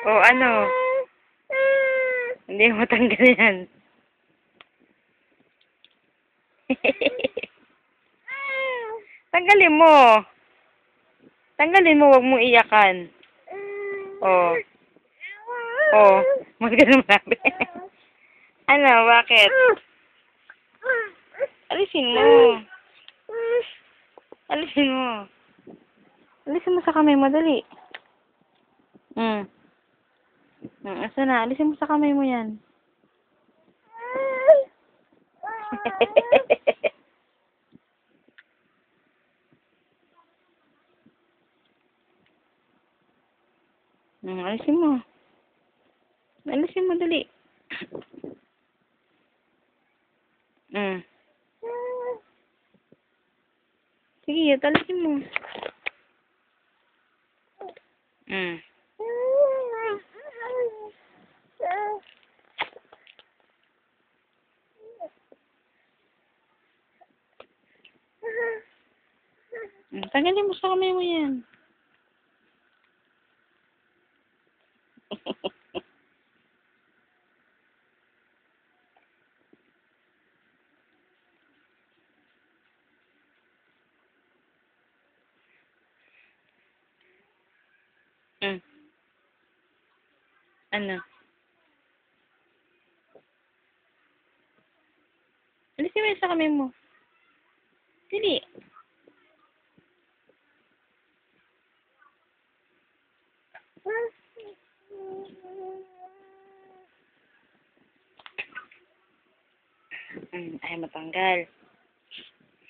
O, ano? Hindi mo tanggal yan. Tanggalin mo. Tanggalin mo, wag mong iyakan. O. O. Maganda marami. Ano, bakit? Alisin mo. Alisin mo. Alisin mo sa kamay mo, dali. Asa na? Alisin mo sa kamay mo yan. Alisin mo. Alisin mo, dali. Sige, alisin mo. Tanggalin mo sa kamay mo yan. Ano? Alisin mo yan sa kamay mo. Dili. Ayaw matanggal.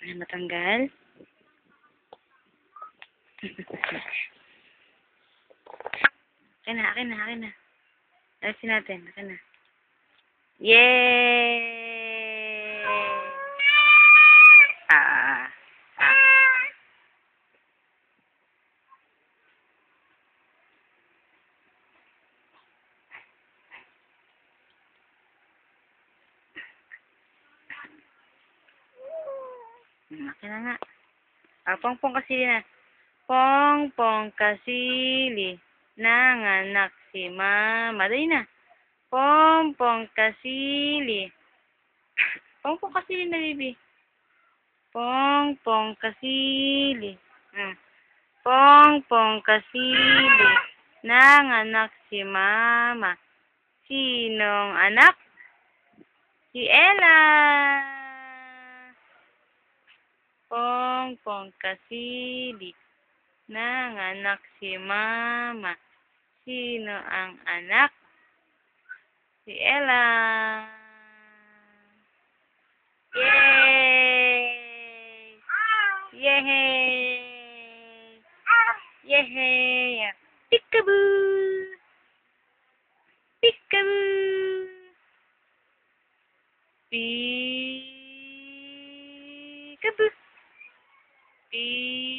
Ayaw matanggal. Akin na. Alisin natin. Akin na. Yay! Akin na nga. Pongpong kasili na. Pongpong kasili. Nanganak si mama. Dali na. Pongpong kasili. Pongpong kasili na, baby. Pongpong kasili. Pongpong kasili. Nanganak si mama. Sinong anak? Si Ella. Pongpong kasili. Nanganak si mama. Sino ang anak? Si Ella. Yay! Yay! Yay! Peekaboo! Peekaboo! Peekaboo! Peekaboo!